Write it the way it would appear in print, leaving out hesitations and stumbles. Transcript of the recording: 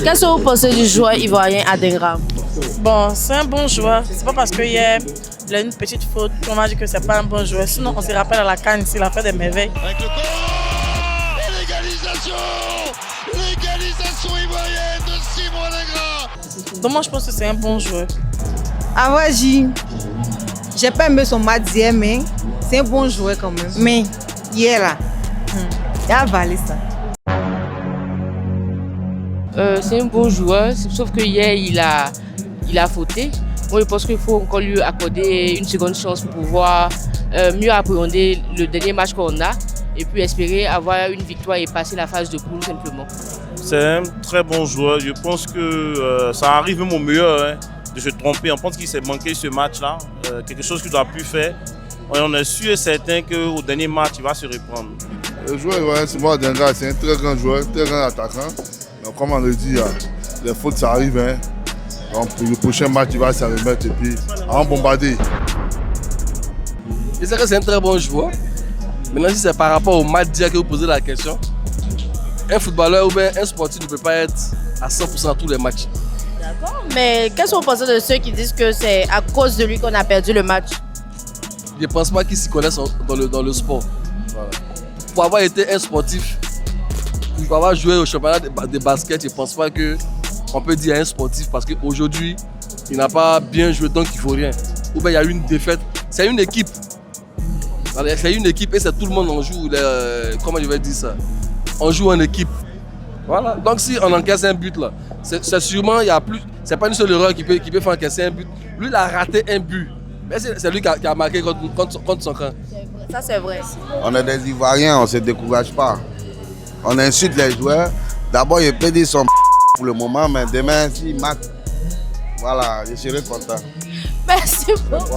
Qu'est-ce que vous pensez du joueur ivoirien Adingra? Bon, c'est un bon joueur. C'est pas parce qu'il y a une petite faute qu'on va dire que c'est pas un bon joueur. Sinon, on se rappelle à la CAN, il a fait des merveilles. Avec le corps et l'égalisation ivoirienne de Simon Adingra. Donc moi, je pense que c'est un bon joueur. Awaji, j'ai pas aimé son match d'hier, mais c'est un bon joueur quand même. Mais hier là, il a avalé ça. C'est un bon joueur, sauf que hier il a fauté. Moi je pense qu'il faut encore lui accorder une seconde chance pour pouvoir mieux appréhender le dernier match qu'on a et puis espérer avoir une victoire et passer la phase de poule simplement. C'est un très bon joueur, je pense que ça arrive même au meilleur de se tromper. On pense qu'il s'est manqué ce match-là, quelque chose qu'il doit plus faire. On est sûr et certain qu'au dernier match il va se reprendre. Le joueur Simon Adingra, c'est un très grand joueur, très grand attaquant. Donc, comme on le dit, les fautes ça arrive. Donc, pour le prochain match, il va se remettre et puis en bombarder. Je sais que c'est un très bon joueur. Maintenant, si c'est par rapport au match d'hier que vous posez la question, un footballeur ou bien un sportif ne peut pas être à 100% dans tous les matchs. D'accord, mais qu'est-ce que vous pensez de ceux qui disent que c'est à cause de lui qu'on a perdu le match? Je ne pense pas qu'ils s'y connaissent dans le sport. Voilà. Pour avoir été un sportif, pour avoir joué au championnat de basket, je ne pense pas qu'on peut dire à un sportif parce qu'aujourd'hui, il n'a pas bien joué donc il ne faut rien. Ou bien il y a eu une défaite. C'est une équipe. C'est une équipe et c'est tout le monde en joue. Comment je vais dire ça? On joue en équipe. Voilà. Donc si on encaisse un but là, c'est sûrement, il y a plus. C'est pas une seule erreur qui peut faire encaisser un but. Lui, il a raté un but. Mais c'est lui qui a marqué contre son camp. Ça, c'est vrai. On est des Ivoiriens, on ne se décourage pas. On insulte les joueurs. D'abord, il peut dire son pour le moment, mais demain, s'il marque, voilà, je serai content. Merci beaucoup.